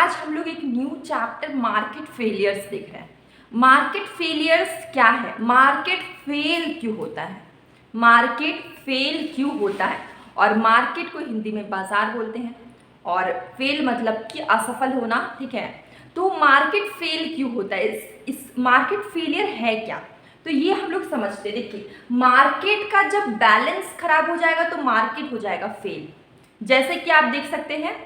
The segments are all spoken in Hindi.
आज हम लोग एक न्यू चैप्टर मार्केट फेलियर्स देख रहे हैं। मार्केट फेलियर्स क्या है, मार्केट फेल क्यों होता है, मार्केट फेल क्यों होता है। और मार्केट को हिंदी में बाजार बोलते हैं और फेल मतलब कि असफल होना, ठीक है। तो मार्केट फेल क्यों होता है, इस मार्केट फेलियर है क्या, तो ये हम लोग समझते हैं। देखिए, मार्केट का जब बैलेंस खराब हो जाएगा तो मार्केट हो जाएगा फेल। जैसे कि आप देख सकते हैं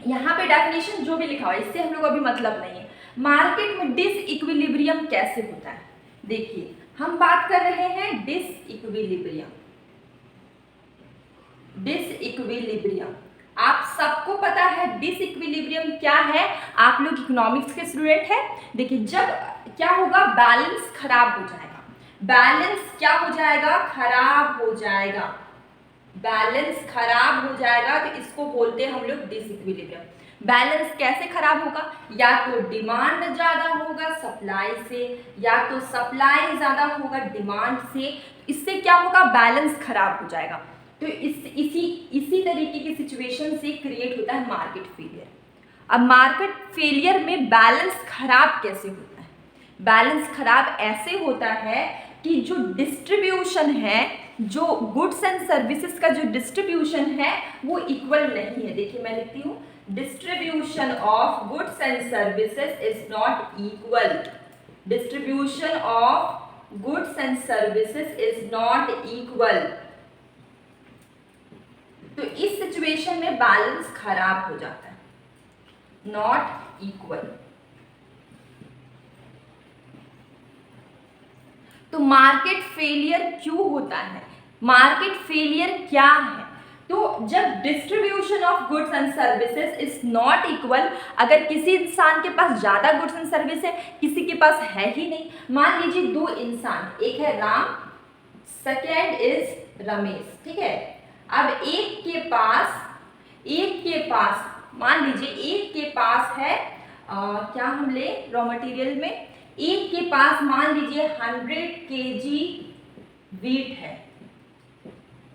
यहाँ पे डेफिनेशन जो भी लिखा हुआ है इससे हम लोग अभी मतलब नहीं है। मार्केट में डिसइक्विलिब्रियम कैसे होता है, देखिए हम बात कर रहे हैं डिसइक्विलिब्रियम। डिसइक्विलिब्रियम आप सबको पता है डिसइक्विलिब्रियम क्या है, आप लोग इकोनॉमिक्स के स्टूडेंट हैं। देखिए जब क्या होगा, बैलेंस खराब हो जाएगा, बैलेंस क्या हो जाएगा, खराब हो जाएगा, बैलेंस खराब हो जाएगा तो इसको बोलते हैं हम लोग डिसइक्विलिब्रियम। बैलेंस कैसे खराब होगा, या तो डिमांड ज्यादा होगा सप्लाई से, या तो सप्लाई ज्यादा होगा डिमांड से, इससे क्या होगा, बैलेंस खराब हो जाएगा। तो इसी तरीके की सिचुएशन से क्रिएट होता है मार्केट फेलियर। अब मार्केट फेलियर में बैलेंस खराब कैसे होता है, बैलेंस खराब ऐसे होता है कि जो डिस्ट्रीब्यूशन है, जो गुड्स एंड सर्विसेज का जो डिस्ट्रीब्यूशन है वो इक्वल नहीं है। देखिए मैं लिखती हूँ, distribution of goods and services is not equal, distribution of goods and services is not equal. तो इस सिचुएशन में बैलेंस खराब हो जाता है, नॉट इक्वल। तो मार्केट फेलियर क्यों होता है, मार्केट फेलियर क्या है, तो जब distribution of goods and services is not equal, अगर किसी इंसान के पास ज्यादा गुड्स एंड सर्विस है, किसी के पास है ही नहीं। मान लीजिए दो इंसान, एक है राम, सेकेंड इज रमेश, ठीक है। अब एक के पास मान लीजिए एक के पास है क्या हम ले रॉ मटेरियल में, एक के पास मान लीजिए 100 kg वीट है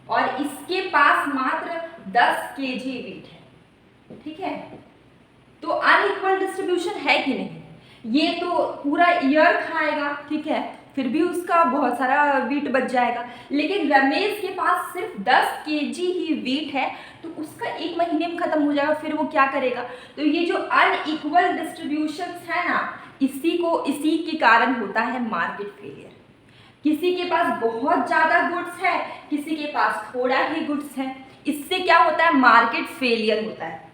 और इसके पास मात्र 10 kg वीट है, ठीक है। तो अनइक्वल डिस्ट्रीब्यूशन है कि नहीं, ये तो पूरा ईयर खाएगा, ठीक है, फिर भी उसका बहुत सारा वीट बच जाएगा। लेकिन रमेश के पास सिर्फ 10 kg ही वीट है तो उसका एक महीने में खत्म हो जाएगा, फिर वो क्या करेगा। तो ये जो अनइक्वल डिस्ट्रीब्यूशन है ना, इसी के कारण होता है मार्केट फेलियर। किसी के पास बहुत ज्यादा गुड्स है, किसी के पास थोड़ा ही गुड्स है, इससे क्या होता है, मार्केट फेलियर होता है।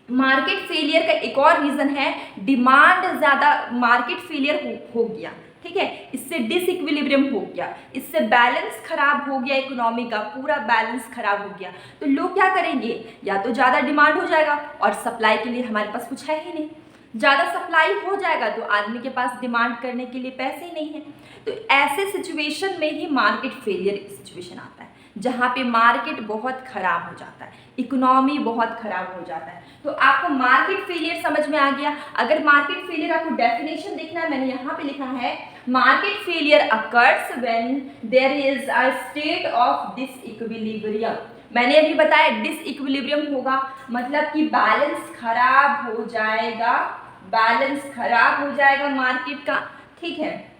मार्केट फेलियर का एक और रीजन है डिमांड ज्यादा, मार्केट फेलियर हो गया, ठीक है, इससे डिसइक्विलिब्रियम हो गया, इससे बैलेंस खराब हो गया, इकोनॉमी का पूरा बैलेंस खराब हो गया। तो लोग क्या करेंगे, या तो ज़्यादा डिमांड हो जाएगा और सप्लाई के लिए हमारे पास कुछ है ही नहीं, ज़्यादा सप्लाई हो जाएगा तो आदमी के पास डिमांड करने के लिए पैसे ही नहीं है। तो ऐसे सिचुएशन में ही मार्केट फेलियर सिचुएशन आता है, जहाँ पे मार्केट बहुत खराब हो जाता है, इकोनॉमी बहुत खराब हो जाता है। तो आपको मार्केट फेलियर समझ में आ गया। अगर मार्केट फेलियर आपको डेफिनेशन देखना है, मैंने यहाँ पे लिखा है, market failure occurs when there is a state of disequilibrium. मैंने अभी बताया डिसइक्विलिब्रियम होगा मतलब कि बैलेंस खराब हो जाएगा, बैलेंस खराब हो जाएगा मार्केट का, ठीक है।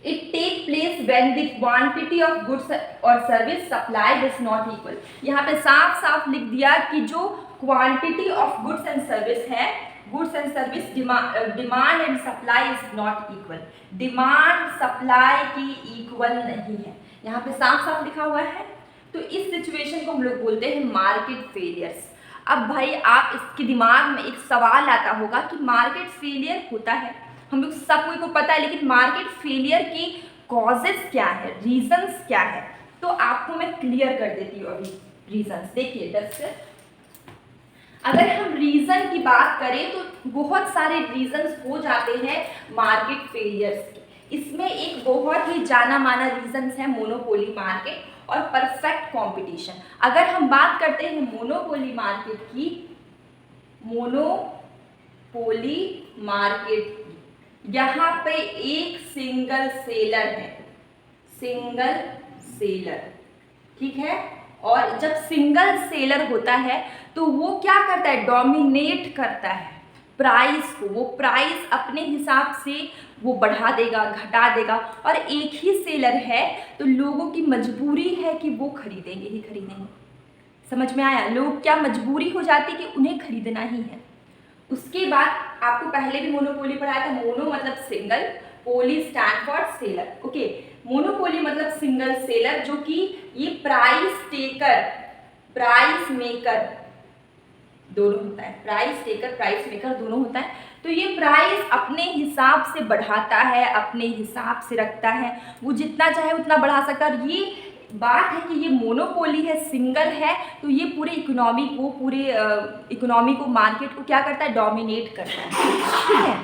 It take place when the quantity of goods or service supplied is not equal। यहाँ पे साफ साफ लिख दिया कि जो quantity of goods and service है, goods and service demand and supply is not equal, demand supply की इक्वल नहीं है, यहाँ पे साफ साफ लिखा हुआ है। तो इस सिचुएशन को हम लोग बोलते हैं मार्केट फेलियर्स। अब भाई आप इसके दिमाग में एक सवाल आता होगा कि मार्केट फेलियर होता है, हम लोग सब कोई को पता है, लेकिन मार्केट फेलियर की कॉजेस क्या है, रीजंस क्या है, तो आपको मैं क्लियर कर देती हूँ अभी रीजंस। देखिए जस्ट अगर हम रीजन की बात करें तो बहुत सारे रीजंस हो जाते हैं मार्केट फेलियर्स के। इसमें एक बहुत ही जाना माना रीजंस है मोनोपोली मार्केट और परफेक्ट कंपटीशन। अगर हम बात करते हैं मोनोपोली मार्केट की, मोनोपोली मार्केट यहाँ पे एक सिंगल सेलर है, सिंगल सेलर, ठीक है, और जब सिंगल सेलर होता है तो वो क्या करता है, डोमिनेट करता है प्राइस को। वो प्राइस अपने हिसाब से वो बढ़ा देगा, घटा देगा, और एक ही सेलर है तो लोगों की मजबूरी है कि वो खरीदेंगे ही खरीदेंगे। समझ में आया? लोग क्या मजबूरी हो जाती कि उन्हें खरीदना ही है। उसके बाद आपको पहले भी मोनोपोली पढ़ाया था। मोनो मतलब single, poly stand for seller. Okay, monopoly मतलब सिंगल सेलर, जो कि ये प्राइस टेकर प्राइस मेकर दोनों होता है। प्राइस टेकर प्राइस मेकर दोनों होता है। तो ये प्राइस अपने हिसाब से बढ़ाता है, अपने हिसाब से रखता है, वो जितना चाहे उतना बढ़ा सकता है। और ये बात है कि ये मोनोपोली है, सिंगल है, तो ये पूरे इकोनॉमी को मार्केट को क्या करता है, डोमिनेट करता है। ठीक है।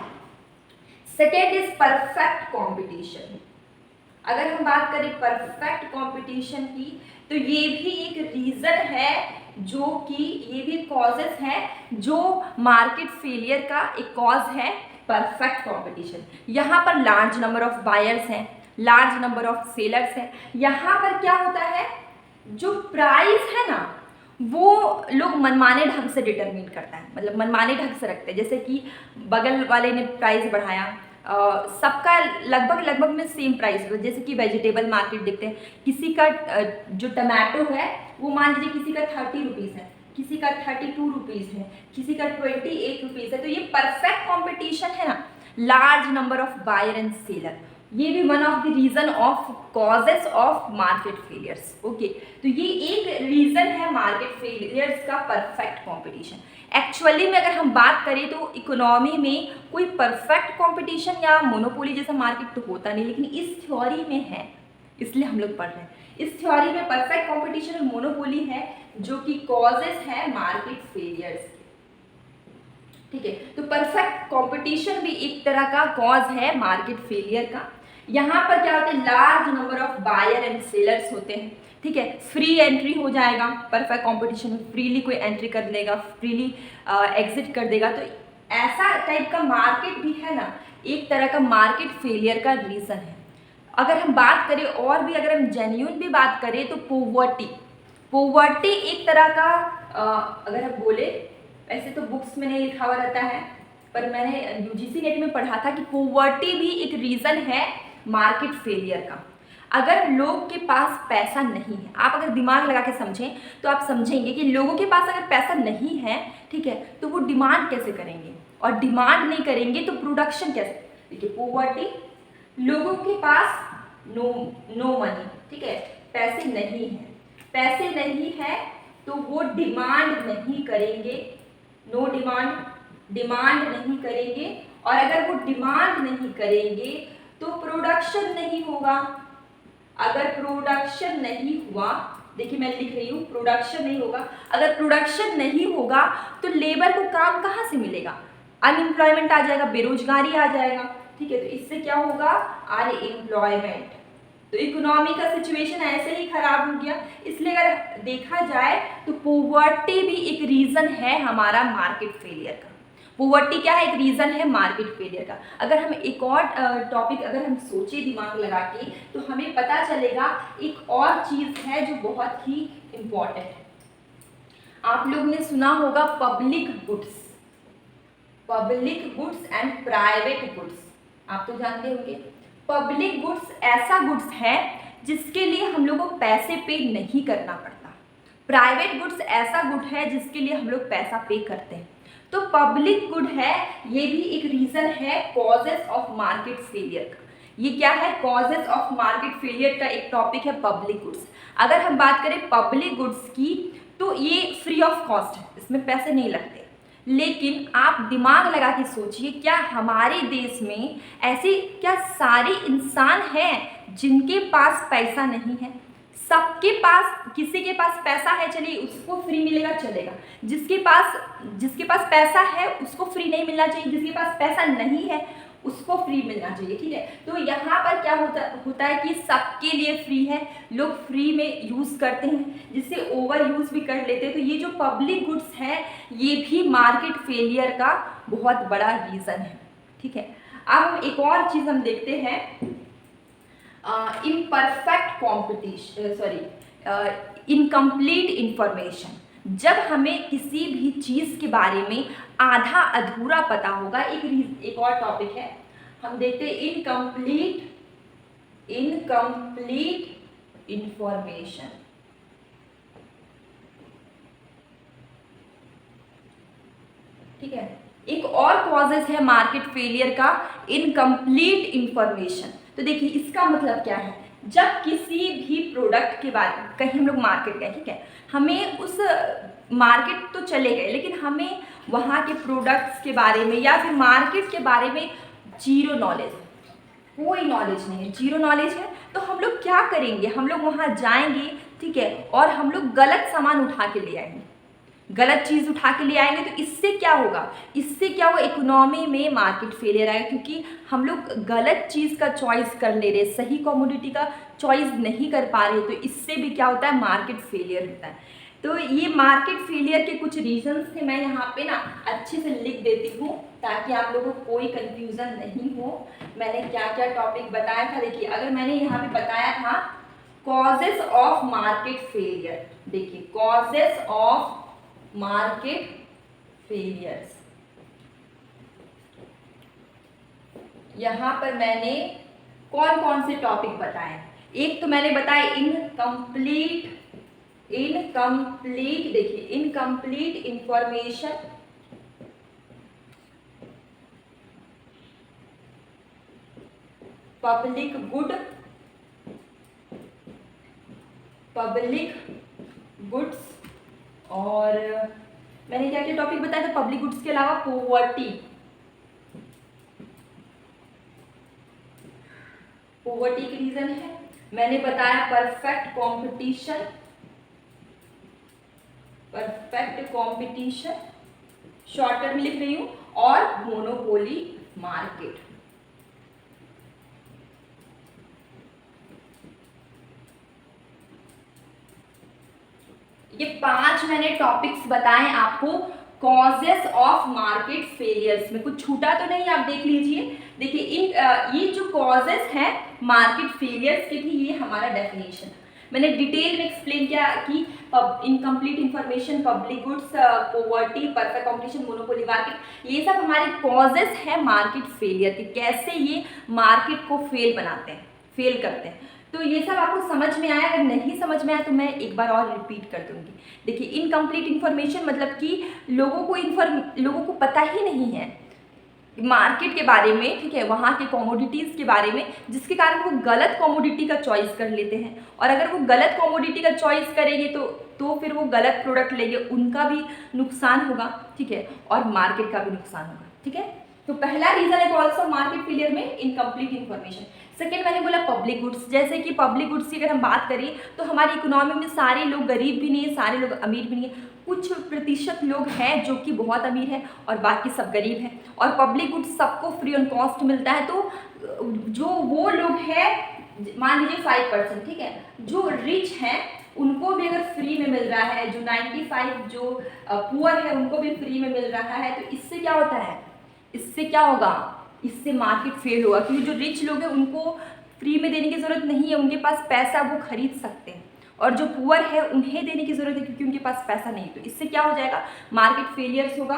Second is perfect competition. अगर हम बात करें परफेक्ट कंपटीशन की, तो ये भी एक रीजन है, जो कि ये भी कॉजेस है, जो मार्केट फेलियर का एक कॉज है परफेक्ट कंपटीशन। यहाँ पर लार्ज नंबर ऑफ बायर्स हैं, लार्ज नंबर ऑफ सेलर्स हैं। यहाँ पर क्या होता है, जो प्राइस है ना वो लोग मनमाने ढंग से डिटरमिन करता है, मतलब मनमाने ढंग से रखते हैं। जैसे कि बगल वाले ने प्राइस बढ़ाया, सबका लगभग में सेम प्राइस हो। जैसे कि वेजिटेबल मार्केट देखते हैं, किसी का जो टमाटो है वो मान लीजिए किसी का 30 रुपीज़ है, किसी का 32 रुपीज़ है, किसी का 28 रुपीज़ है। तो ये परफेक्ट कॉम्पिटिशन है ना, large number of buyer and seller. ये भी one of the reason of causes of market failures. Okay, तो ये एक रीजन है मार्केट फेलियर्स का, परफेक्ट कंपटीशन। एक्चुअली में अगर हम बात करें तो इकोनॉमी में कोई परफेक्ट कंपटीशन या मोनोपोली जैसा मार्केट तो होता नहीं, लेकिन इस थ्योरी में है, इसलिए हम लोग पढ़ रहे हैं। इस थ्योरी में परफेक्ट कंपटीशन और मोनोपोली है, जो कि कॉजेस है मार्केट फेलियर्स के। ठीक है, तो परफेक्ट कंपटीशन भी एक तरह का कॉज है मार्केट फेलियर का। यहाँ पर क्या होता है, large number of buyer and sellers होते हैं। ठीक है, फ्री एंट्री हो जाएगा परफेक्ट कंपटीशन में, फ्रीली कोई एंट्री कर लेगा, फ्रीली एग्जिट कर देगा। तो ऐसा टाइप का मार्केट भी है ना, एक तरह का मार्केट फेलियर का रीज़न है। अगर हम बात करें और भी, अगर हम जेन्युइन भी बात करें तो पोवर्टी एक तरह का अगर हम बोले, ऐसे तो बुक्स में नहीं लिखा हुआ रहता है, पर मैंने यूजीसी नेट में पढ़ा था कि पोवर्टी भी एक रीज़न है मार्केट फेलियर का। अगर लोग के पास पैसा नहीं है, आप अगर दिमाग लगा के समझें तो आप समझेंगे कि लोगों के पास अगर पैसा नहीं है, ठीक है, तो वो डिमांड कैसे करेंगे, और डिमांड नहीं करेंगे तो प्रोडक्शन कैसे। देखिए, पोवर्टी, लोगों के पास नो मनी, ठीक है, पैसे नहीं है तो वो डिमांड नहीं करेंगे, नो डिमांड नहीं करेंगे, और अगर वो डिमांड नहीं करेंगे तो प्रोडक्शन नहीं होगा। अगर प्रोडक्शन नहीं हुआ, देखिए मैं लिख रही हूँ, प्रोडक्शन नहीं होगा। अगर प्रोडक्शन नहीं होगा तो लेबर को काम कहाँ से मिलेगा, अनएम्प्लॉयमेंट आ जाएगा, बेरोजगारी आ जाएगा। ठीक है, तो इससे क्या होगा, अनएम्प्लॉयमेंट। तो इकोनॉमी का सिचुएशन ऐसे ही खराब हो गया। इसलिए अगर देखा जाए तो पोवर्टी भी एक रीजन है हमारा मार्केट फेलियर का। पोवर्टी क्या है, एक रीजन है मार्केट फेलियर का। अगर हम एक और टॉपिक अगर हम सोचे दिमाग लगा के, तो हमें पता चलेगा एक और चीज है जो बहुत ही इंपॉर्टेंट है। आप लोग ने सुना होगा public goods and private goods, आप तो जानते होंगे। पब्लिक गुड्स ऐसा गुड्स है जिसके लिए हम लोग को पैसे पे नहीं करना पड़ता। प्राइवेट गुड्स ऐसा गुड है जिसके लिए हम लोग पैसा पे करते हैं। तो पब्लिक गुड है, ये भी एक रीजन है कॉजेस ऑफ मार्केट फेलियर का। ये क्या है, कॉजेस ऑफ मार्केट फेलियर का एक टॉपिक है पब्लिक गुड्स। अगर हम बात करें पब्लिक गुड्स की, तो ये फ्री ऑफ कॉस्ट है, इसमें पैसे नहीं लगते। लेकिन आप दिमाग लगा के सोचिए, क्या हमारे देश में ऐसे क्या सारे इंसान हैं जिनके पास पैसा नहीं है? सबके पास, किसी के पास पैसा है, चलिए उसको फ्री मिलेगा, चलेगा। जिसके पास पैसा है उसको फ्री नहीं मिलना चाहिए, जिसके पास पैसा नहीं है उसको फ्री मिलना चाहिए। ठीक है, तो यहाँ पर क्या होता है कि सबके लिए फ्री है, लोग फ्री में यूज़ करते हैं, जिससे ओवर यूज़ भी कर लेते हैं। तो ये जो पब्लिक गुड्स है, ये भी मार्केट फेलियर का बहुत बड़ा रीज़न है। ठीक है, अब हम एक और चीज़ हम देखते हैं, इम्परफेक्ट कंपटीशन, इनकम्प्लीट इंफॉर्मेशन, जब हमें किसी भी चीज़ के बारे में आधा अधूरा पता होगा। एक और टॉपिक है, हम देखते हैं इनकम्प्लीट इंफॉर्मेशन। ठीक है, एक और कॉजेस है मार्केट फेलियर का, इनकम्प्लीट इंफॉर्मेशन। तो देखिए इसका मतलब क्या है, जब किसी भी प्रोडक्ट के बारे में, कहीं हम लोग मार्केट गए, ठीक है, हमें उस मार्केट तो चले गए लेकिन हमें वहाँ के प्रोडक्ट्स के बारे में या फिर मार्केट के बारे में जीरो नॉलेज है, कोई नॉलेज नहीं है, जीरो नॉलेज है, तो हम लोग क्या करेंगे, हम लोग वहाँ जाएंगे, ठीक है, और हम लोग गलत सामान उठा के ले आएंगे, गलत चीज़ उठा के ले आएंगे। तो इससे क्या होगा, इकोनॉमी में मार्केट फेलियर आएगा, क्योंकि हम लोग गलत चीज़ का चॉइस कर ले रहे, सही कमोडिटी का चॉइस नहीं कर पा रहे, तो इससे भी क्या होता है, मार्केट फेलियर होता है। तो ये मार्केट फेलियर के कुछ रीजंस थे, मैं यहाँ पे ना अच्छे से लिख देती हूँ ताकि आप लोगों को कोई कंफ्यूजन नहीं हो। मैंने क्या क्या टॉपिक बताया था, देखिए अगर मैंने यहाँ पे बताया था कॉजेस ऑफ मार्केट फेलियर, देखिए कॉजेस ऑफ मार्केट फेलियर्स, यहां पर मैंने कौन कौन से टॉपिक बताए। एक तो मैंने बताया इनकम्प्लीट, देखिए इनकम्प्लीट इंफॉर्मेशन, पब्लिक गुड्स, और मैंने क्या क्या टॉपिक बताया था पब्लिक गुड्स के अलावा, पोवर्टी की रीजन है, मैंने बताया परफेक्ट कंपटीशन, शॉर्टर में लिख रही हूं, और मोनोपोली मार्केट। ये 5 मैंने टॉपिक्स बताए आपको कॉजेस ऑफ मार्केट फेलियर्स में, कुछ छूटा तो नहीं, आप देख लीजिए। देखिए ये जो कॉजेस हैं मार्केट फेलियर्स के थी, ये हमारा डेफिनेशन मैंने डिटेल में एक्सप्लेन किया कि incomplete information, public goods, poverty, perfect competition, monopoly market, ये सब हमारे कॉजेस हैं मार्केट फेलियर के, कैसे ये मार्केट को फेल करते हैं। तो ये सब आपको समझ में आया, अगर नहीं समझ में आया तो मैं एक बार और रिपीट कर दूंगी। देखिए इनकम्प्लीट इंफॉर्मेशन मतलब कि लोगों को पता ही नहीं है मार्केट के बारे में, ठीक है, वहाँ के कमोडिटीज़ के बारे में, जिसके कारण वो गलत कमोडिटी का चॉइस कर लेते हैं, और अगर वो गलत कमोडिटी का चॉइस करेंगे तो फिर वो गलत प्रोडक्ट लेंगे, उनका भी नुकसान होगा, ठीक है, और मार्केट का भी नुकसान होगा, ठीक है। तो पहला रीजन है कॉज ऑफ मार्केट फेलियर में इनकम्प्लीट इंफॉर्मेशन। सेकेंड मैंने बोला पब्लिक गुड्स, जैसे कि पब्लिक गुड्स की अगर हम बात करें तो हमारी इकोनॉमी में सारे लोग गरीब भी नहीं है, सारे लोग अमीर भी नहीं है, कुछ प्रतिशत लोग हैं जो कि बहुत अमीर हैं और बाकी सब गरीब हैं, और पब्लिक गुड्स सबको फ्री ऑन कॉस्ट मिलता है। तो जो वो लोग हैं, मान लीजिए 5%, ठीक है, जो रिच हैं उनको भी अगर फ्री में मिल रहा है, जो 95 जो पुअर है उनको भी फ्री में मिल रहा है, तो इससे क्या होता है, इससे क्या होगा, इससे मार्केट फेल होगा, क्योंकि जो रिच लोग हैं उनको फ्री में देने की ज़रूरत नहीं है, उनके पास पैसा, वो खरीद सकते हैं, और जो पुअर है उन्हें देने की ज़रूरत है क्योंकि उनके पास पैसा नहीं। तो इससे क्या हो जाएगा, मार्केट फेलियर्स होगा।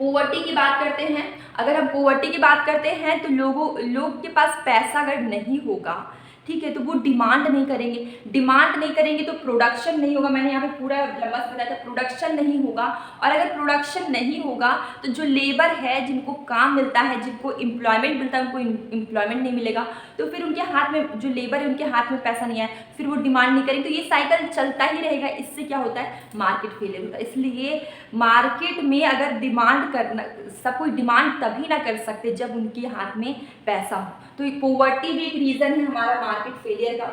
पॉवर्टी की बात करते हैं, अगर हम पॉवर्टी की बात करते हैं तो लोग के पास पैसा अगर नहीं होगा, ठीक है, तो वो डिमांड नहीं करेंगे तो प्रोडक्शन नहीं होगा। मैंने यहाँ पे पूरा लंबा से बताया था, प्रोडक्शन नहीं होगा, और अगर प्रोडक्शन नहीं होगा तो जो लेबर है, जिनको काम मिलता है, जिनको एम्प्लॉयमेंट मिलता है, उनको एम्प्लॉयमेंट नहीं मिलेगा, तो फिर उनके हाथ में, जो लेबर है उनके हाथ में पैसा नहीं आए, फिर वो डिमांड नहीं करेंगे, तो ये साइकिल चलता ही रहेगा। इससे क्या होता है, मार्केट फेलियर होता है। इसलिए मार्केट में अगर डिमांड करना, सब कोई डिमांड तभी ना कर सकते जब उनके हाथ में पैसा हो। तो पॉवर्टी भी एक रीज़न है हमारा मार्केट फेलियर का।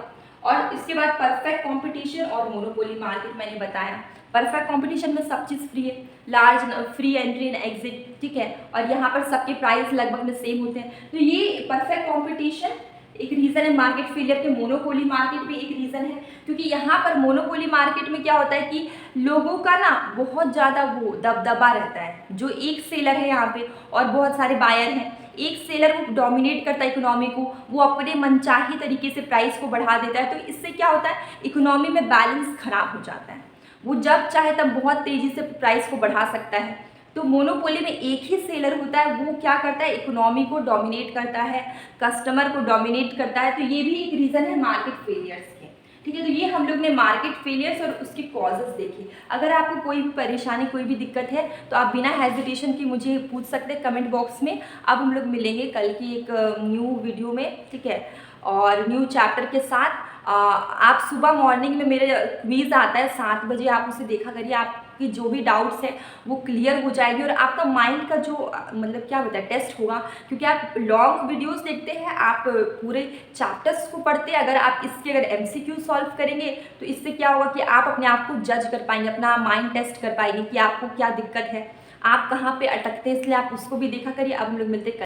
और इसके बाद परफेक्ट कंपटीशन और मोनोपोली मार्केट मैंने बताया। परफेक्ट कंपटीशन में सब चीज़ फ्री है, large free entry and exit, ठीक है, और यहाँ पर सबके प्राइस लगभग में सेम होते हैं। तो ये परफेक्ट कंपटीशन एक रीज़न है मार्केट फेलियर के, मोनोपोली मार्केट भी एक रीज़न है, क्योंकि यहाँ पर मोनोपोली मार्केट में क्या होता है कि लोगों का ना बहुत ज़्यादा वो दबदबा रहता है। जो एक सेलर है यहाँ पे और बहुत सारे बायर हैं, एक सेलर वो डोमिनेट करता है इकोनॉमी को, वो अपने मनचाही तरीके से प्राइस को बढ़ा देता है, तो इससे क्या होता है इकोनॉमी में बैलेंस खराब हो जाता है। वो जब चाहे तब बहुत तेज़ी से प्राइस को बढ़ा सकता है। तो मोनोपोली में एक ही सेलर होता है, वो क्या करता है इकोनॉमी को डोमिनेट करता है, कस्टमर को डोमिनेट करता है। तो ये भी एक रीज़न है मार्केट फेलियर्स के। ठीक है, तो ये हम लोग ने मार्केट फेलियर्स और उसके कॉजेस देखे। अगर आपको कोई भी परेशानी, कोई भी दिक्कत है तो आप बिना हेजिटेशन की मुझे पूछ सकते हैं कमेंट बॉक्स में। अब हम लोग मिलेंगे कल की एक न्यू वीडियो में, ठीक है, और न्यू चैप्टर के साथ। आप सुबह मॉर्निंग में मेरे क्विज़ आता है 7 बजे, आप उसे देखा करिए। आपकी जो भी डाउट्स है वो क्लियर हो जाएगी और आपका माइंड का जो मतलब क्या होता है टेस्ट होगा, क्योंकि आप लॉन्ग वीडियोस देखते हैं, आप पूरे चैप्टर्स को पढ़ते हैं। अगर आप इसके अगर MCQ सॉल्व करेंगे तो इससे क्या होगा कि आप अपने आप को जज कर पाएंगे, अपना माइंड टेस्ट कर पाएंगे कि आपको क्या दिक्कत है, आप कहाँ पे अटकते हैं, इसलिए आप उसको भी देखा करिए। अब हम लोग मिलते हैं।